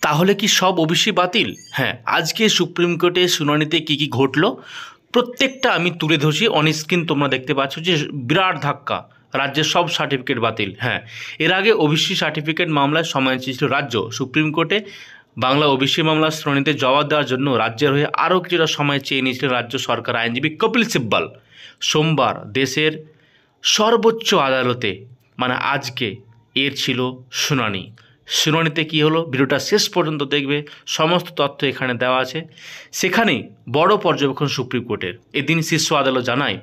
তাহলে কি সব ওবিসি বাতিল? হ্যাঁ, আজকে সুপ্রিম কোর্টে শুনানিতে কি কি ঘটলো প্রত্যেকটা আমি তুলে ধরছি। অন স্ক্রিন তোমরা দেখতে পাচ্ছ যে বিরাট ধাক্কা, রাজ্যের সব সার্টিফিকেট বাতিল। হ্যাঁ, এর আগে ওবিসি সার্টিফিকেট মামলায় সময় চেয়েছিল রাজ্য। সুপ্রিম কোর্টে বাংলা ওবিসি মামলার শুনানিতে জবাব দেওয়ার জন্য রাজ্যের হয়ে আরও কিছুটা সময় চেয়ে নিয়েছিল রাজ্য সরকার আইনজীবী কপিল সিব্বল। সোমবার দেশের সর্বোচ্চ আদালতে মানে আজকে এর ছিল শুনানি। শুনানিতে কী হলো ভিডিওটা শেষ পর্যন্ত দেখবে, সমস্ত তথ্য এখানে দেওয়া আছে। সেখানেই বড় পর্যবেক্ষণ সুপ্রিম কোর্টের। এদিন শীর্ষ আদালত জানায়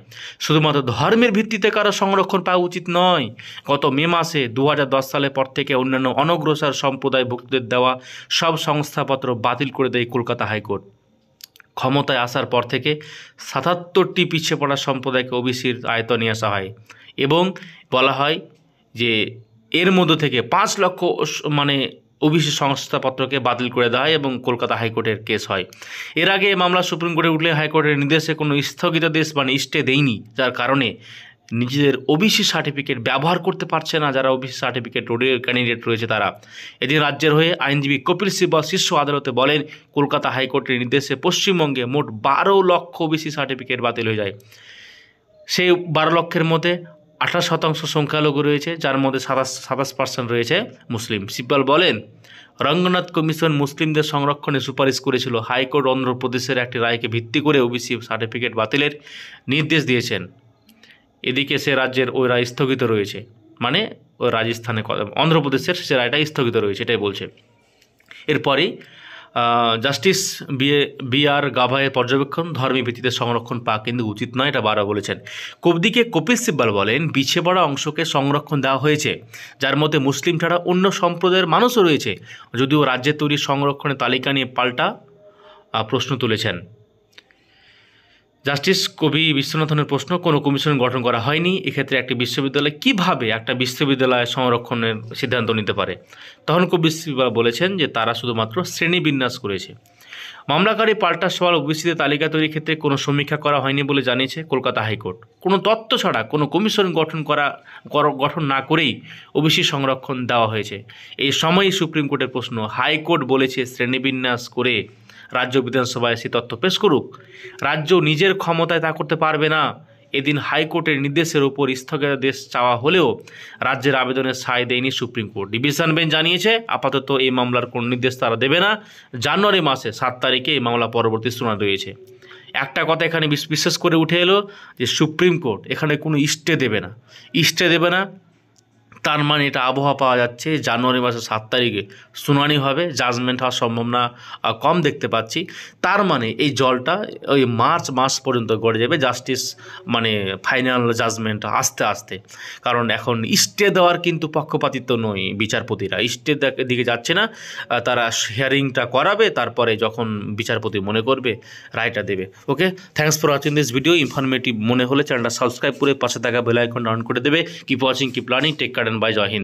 শুধুমাত্র ধর্মের ভিত্তিতে কারো সংরক্ষণ পাওয়া উচিত নয়। গত মে মাসে 2010 সালের পর থেকে অন্যান্য অনগ্রসর সম্প্রদায় ভুক্তদের দেওয়া সব সংস্থাপত্র বাতিল করে দেয় কলকাতা হাইকোর্ট। ক্ষমতায় আসার পর থেকে 77টি পিছিয়ে পড়া সম্প্রদায়কে ওবিসির আয়ত্তে নিয়ে আসা হয় এবং বলা হয় যে এর মধ্য থেকে 5 লক্ষ মানে ওবিসি সংস্থাপত্রকে বাতিল করে দেওয়া হয় এবং কলকাতা হাইকোর্টের কেস হয়। এর আগে মামলা সুপ্রিম কোর্টে উঠলে হাইকোর্টের নির্দেশে কোনো স্থগিতাদেশ মানে স্টে দেয়নি, যার কারণে নিজেদের ওবিসি সার্টিফিকেট ব্যবহার করতে পারছে না যারা ওবিসি সার্টিফিকেট ক্যান্ডিডেট রয়েছে তারা। এদিন রাজ্যের হয়ে আইনজীবী কপিল সিব্বল শীর্ষ আদালতে বলেন কলকাতা হাইকোর্টের নির্দেশে পশ্চিমবঙ্গে মোট 12 লক্ষ ওবিসি সার্টিফিকেট বাতিল হয়ে যায়। সেই 12 লক্ষের মধ্যে 28% সংখ্যালঘু রয়েছে, যার মধ্যে 27% রয়েছে মুসলিম। সিব্বল বলেন রঙ্গনাথ কমিশন মুসলিমদের সংরক্ষণে সুপারিশ করেছিল। হাইকোর্ট অন্ধ্রপ্রদেশের একটি রায়কে ভিত্তি করে ওবিসি সার্টিফিকেট বাতিলের নির্দেশ দিয়েছেন। এদিকে সে রাজ্যের ওই রায় স্থগিত রয়েছে, মানে ওই রাজস্থানে অন্ধ্রপ্রদেশের সে রায়টা স্থগিত রয়েছে, এটাই বলছে। এরপরেই জাস্টিস বি.আর. গাভাইয়ের পর্যবেক্ষণ ধর্মীয় ভিত্তিতে সংরক্ষণ পাওয়া কিন্তু উচিত নয়, এটা বারবার বলেছেন। দিকে কপিল সিব্বল বলেন পিছিয়ে পড়া অংশকে সংরক্ষণ দেওয়া হয়েছে, যার মধ্যে মুসলিম ছাড়া অন্য সম্প্রদায়ের মানুষও রয়েছে, যদিও রাজ্যের তৈরি সংরক্ষণের তালিকা নিয়ে পাল্টা প্রশ্ন তুলেছেন। জাস্টিস কবি বিশ্বনাথনের প্রশ্ন, কোনো কমিশন গঠন করা হয়নি, এক্ষেত্রে একটি বিশ্ববিদ্যালয় কিভাবে একটা বিশ্ববিদ্যালয় সংরক্ষণের সিদ্ধান্ত নিতে পারে? তখন কবি সিব্বল বলেছেন যে তারা শুধুমাত্র শ্রেণীবিন্যাস করেছে। মামলাকারী পাল্টা সওয়াল, ওবিসিদের তালিকা তৈরির ক্ষেত্রে কোনো সমীক্ষা করা হয়নি বলে জানিয়েছে কলকাতা হাইকোর্ট। কোনো তথ্য ছাড়া কোনো কমিশন গঠন না করেই ওবিসি সংরক্ষণ দেওয়া হয়েছে। এই সময়ই সুপ্রিম কোর্টের প্রশ্ন, হাইকোর্ট বলেছে শ্রেণীবিন্যাস করে রাজ্য বিধানসভায় সে তথ্য পেশ করুক। রাজ্য নিজের ক্ষমতায় তা করতে পারবে না। এদিন হাইকোর্টের নির্দেশের উপর স্থগিতাদেশ চাওয়া হলেও রাজ্যের আবেদনের সায় দেয়নি সুপ্রিম কোর্ট। ডিভিশন বেঞ্চ জানিয়েছে আপাতত এই মামলার কোনো নির্দেশ তারা দেবে না। জানুয়ারি মাসে 7 তারিখে এই মামলা পরবর্তী শুনানি রয়েছে। একটা কথা এখানে বিশেষ করে উঠে এলো যে সুপ্রিম কোর্ট এখানে কোনো স্টে দেবে না। তার মানে এটা আবহাওয়া পাওয়া যাচ্ছে জানুয়ারি মাসের 7 তারিখে শুনানি হবে, জাজমেন্ট হওয়ার সম্ভাবনা কম দেখতে পাচ্ছি। তার মানে এই জলটা ওই মার্চ মাস পর্যন্ত গড়ে যাবে, জাস্টিস মানে ফাইনাল জাজমেন্ট আস্তে আস্তে। কারণ এখন স্টে দেওয়ার কিন্তু পক্ষপাতিত্ব নয় বিচারপতিরা, স্টে দিকে যাচ্ছে না, তারা হিয়ারিংটা করাবে, তারপরে যখন বিচারপতি মনে করবে রায়টা দেবে। Okay, thanks for watching this video. Informative মনে হলে চ্যানেলটা সাবস্ক্রাইব করে পাশে থাকা বেল আইকনটা অন করে দেবে। Keep watching, keep learning, take care. Bye, Jai Hind.